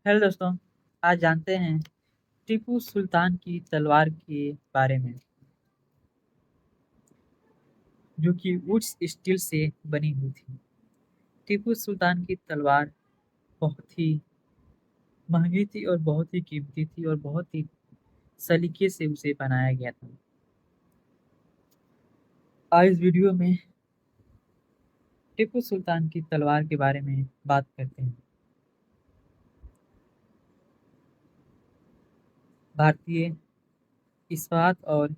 Hello दोस्तों। आज जानते हैं टीपू सुल्तान की तलवार के बारे में, जो कि वुड्स स्टील से बनी हुई थी। टीपू सुल्तान की तलवार बहुत ही महंगी थी और बहुत ही कीमती थी और बहुत ही सलीके से उसे बनाया गया था। आज इस वीडियो में टीपू सुल्तान की तलवार के बारे में बात करते हैं। भारतीय इस्पात और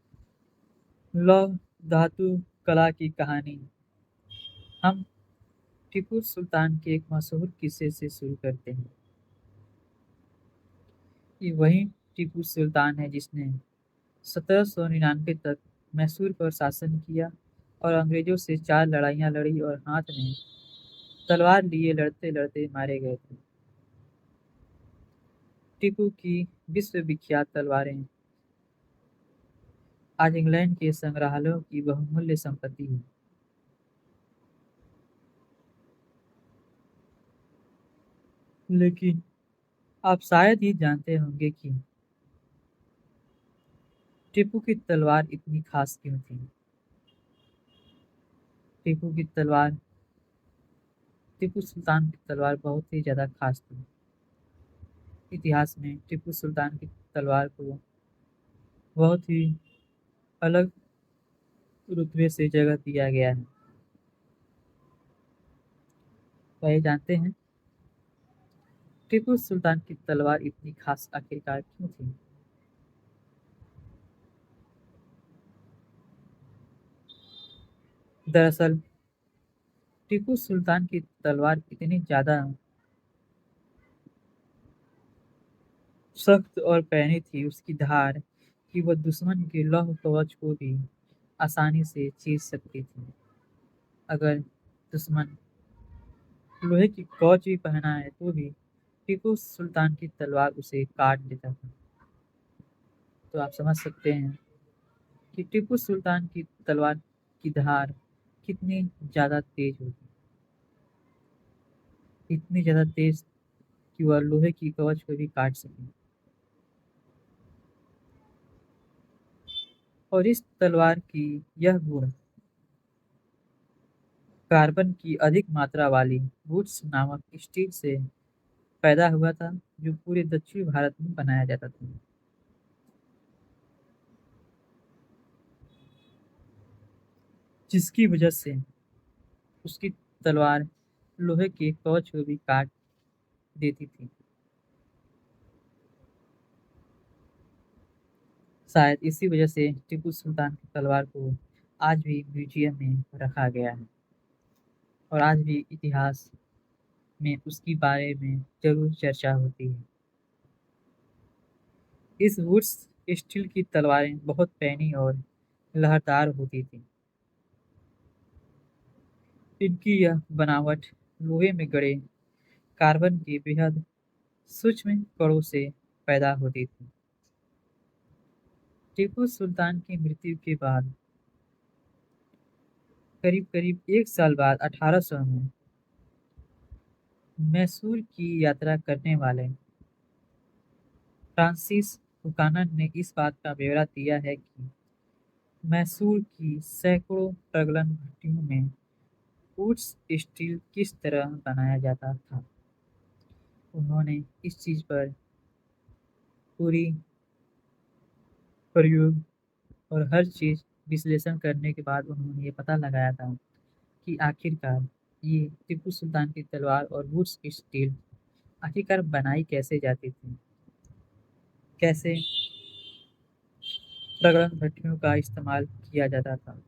लौह धातु कला की कहानी। हम टीपू सुल्तान के एक मशहूर किस्से से शुरू करते हैं। ये वही टीपू सुल्तान है जिसने 1799 तक मैसूर पर शासन किया और अंग्रेजों से 4 लड़ाइयाँ लड़ी और हाथ में तलवार लिए लड़ते लड़ते मारे गए थे। टीपू की विश्व विख्यात तलवारें आज इंग्लैंड के संग्रहालयों की बहुमूल्य संपत्ति है। लेकिन आप शायद ही जानते होंगे कि टीपू की तलवार इतनी खास क्यों थी। टीपू की तलवार टीपू सुल्तान की तलवार बहुत ही ज्यादा खास थी। इतिहास में टीपू सुल्तान की तलवार को बहुत ही अलग रुतबे से जगह दिया गया है। तो ये जानते हैं टीपू सुल्तान की तलवार इतनी खास आखिरकार क्यों थी। दरअसल टीपू सुल्तान की तलवार इतनी ज्यादा सख्त और पैनी थी उसकी धार कि वह दुश्मन के लौह कवच को भी आसानी से चीर सकती थी। अगर दुश्मन लोहे की कवच भी पहना है तो भी टीपू सुल्तान की तलवार उसे काट देता था। तो आप समझ सकते हैं कि टीपू सुल्तान की तलवार की धार कितनी ज्यादा तेज होगी। इतनी ज्यादा तेज कि वह लोहे की कवच को भी काट सके। और इस तलवार की यह गुण कार्बन की अधिक मात्रा वाली वुड्स नामक स्टील से पैदा हुआ था, जो पूरे दक्षिण भारत में बनाया जाता था। जिसकी वजह से उसकी तलवार लोहे के कवच को भी काट देती थी। शायद इसी वजह से टीपू सुल्तान की तलवार को आज भी म्यूजियम में रखा गया है और आज भी इतिहास में उसके बारे में जरूर चर्चा होती है। इस वुड्स स्टील की तलवारें बहुत पैनी और लहरदार होती थी। इनकी यह बनावट लोहे में गड़े कार्बन के बेहद सूक्ष्म कणों से पैदा होती थी। टीपू सुल्तान की मृत्यु के बाद करीब करीब 1 साल बाद 1800 में मैसूर की यात्रा करने वाले फ्रांसिस बुकानन ने इस बात का ब्यौरा दिया है कि मैसूर की सैकड़ों प्रगलन भट्टियों में वुड्स स्टील किस तरह बनाया जाता था। उन्होंने इस चीज पर पूरी प्रयोग और हर चीज विश्लेषण करने के बाद उन्होंने ये पता लगाया था कि आखिरकार ये टीपू सुल्तान की तलवार और वुड्स स्टील आखिरकार बनाई कैसे जाती थी, कैसे प्रगलन भट्टियों का इस्तेमाल किया जाता था।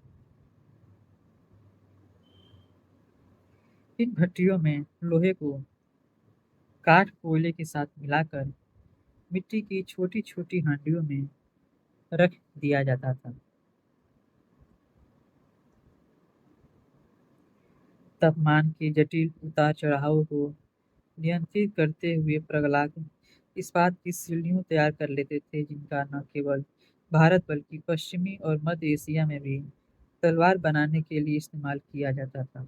इन भट्टियों में लोहे को काठ कोयले के साथ मिलाकर मिट्टी की छोटी छोटी हांडियों में रख दिया जाता था। तापमान के जटिल उतार चढ़ाव को नियंत्रित करते हुए प्रगलाक इस्पात की सीढ़ियों तैयार कर लेते थे, जिनका न केवल भारत बल्कि पश्चिमी और मध्य एशिया में भी तलवार बनाने के लिए इस्तेमाल किया जाता था।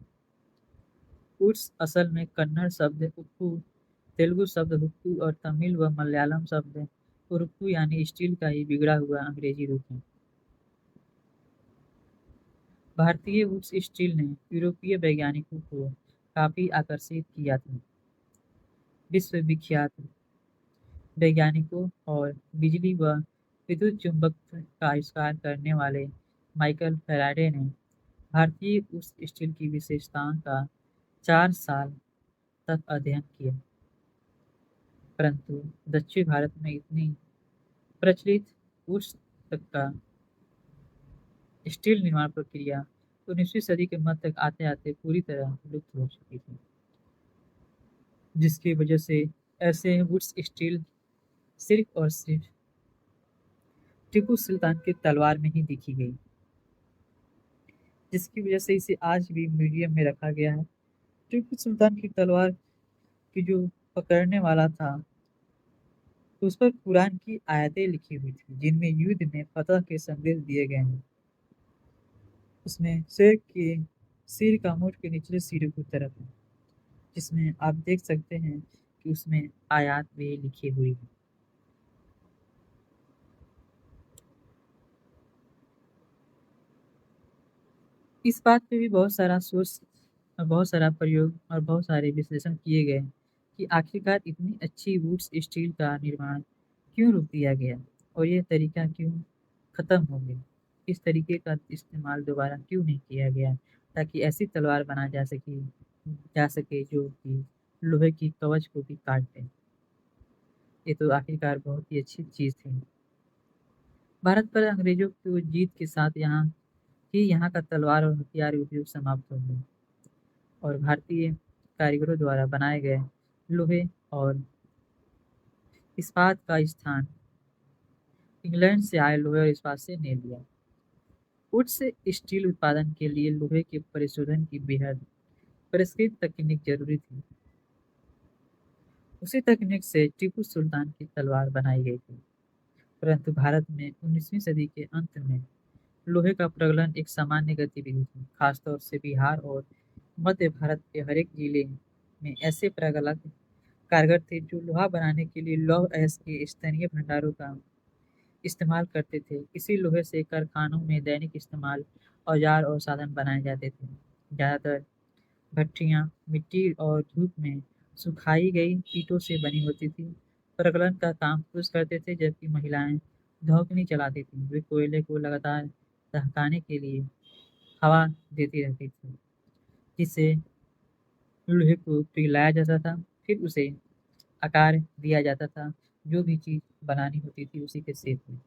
उर्स असल में कन्नड़ शब्द उप्पू तेलुगु शब्द हुक्कू और तमिल व मलयालम शब्द उरुक्कू यानी स्टील का ही बिगड़ा हुआ अंग्रेजी रूप है। भारतीय वुड्स स्टील ने यूरोपीय वैज्ञानिकों को काफी आकर्षित किया था। विश्वविख्यात वैज्ञानिकों और बिजली व विद्युत चुंबकत्व का आविष्कार करने वाले माइकल फैराडे ने भारतीय उस स्टील की विशेषताओं का 4 साल तक अध्ययन किया, परंतु दक्षिण भारत में इतनी प्रचलित उस तक का स्टील निर्माण प्रक्रिया 19वीं सदी के मध्य तक आते आते पूरी तरह लुप्त हो चुकी थी, जिसकी वजह से ऐसे वुड्स स्टील सिर्फ और सिर्फ टीपू सुल्तान की तलवार में ही दिखी गई, जिसकी वजह से इसे आज भी म्यूजियम में रखा गया है। टीपू सुल्तान की तलवार की जो पकड़ने वाला था, उस पर कुरान की आयतें लिखी हुई थी, जिनमें युद्ध में फतह के संदेश दिए गए हैं। उसमें शेर के सिर का मुठ के निचले सिरे की तरफ है, जिसमें आप देख सकते हैं कि उसमें आयत भी लिखी हुई है। इस बात पे भी बहुत सारा सोच और बहुत सारा प्रयोग और बहुत सारे विश्लेषण किए गए कि आखिरकार इतनी अच्छी वुड्स स्टील का निर्माण क्यों रोक दिया गया और ये तरीका क्यों खत्म हो गया। इस तरीके का इस्तेमाल दोबारा क्यों नहीं किया गया, ताकि ऐसी तलवार बना जा सके जो कि लोहे की कवच को भी काट दे। ये तो आखिरकार बहुत ही अच्छी चीज़ थी। भारत पर अंग्रेजों की जीत के साथ यहाँ का तलवार और हथियार उद्योग समाप्त हो गया और भारतीय कारीगरों द्वारा बनाए गए लोहे और इस्पात का स्थान इंग्लैंड से आए लोहे और इस्पात से ले लिया। वुड से स्टील उत्पादन के लिए लोहे के परिशोधन की बेहद परिष्कृत तकनीक जरूरी थी। उसी तकनीक से टीपू सुल्तान की तलवार बनाई गई थी, परंतु भारत में 19वीं सदी के अंत में लोहे का प्रगलन एक सामान्य गतिविधि थी। खासतौर से बिहार और मध्य भारत के हर एक जिले में ऐसे प्रगलक कारगर थे जो लोहा बनाने के लिए लौह अयस्क के स्थानीय भंडारों का इस्तेमाल करते थे। इसी लोहे से कारखानों में दैनिक इस्तेमाल औजार और साधन बनाए जाते थे। ज़्यादातर भट्टियाँ मिट्टी और धूप में सुखाई गई ईंटों से बनी होती थी। प्रगलन का काम पुरुष करते थे, जबकि महिलाएं धौकनी चलाती थीं। वे कोयले को लगातार दहकाने के लिए हवा देती रहती थी, जिससे लोहे को पिघलाया जाता था। फिर उसे आकार दिया जाता था। जो भी चीज़ बनानी होती थी उसी के शेप में।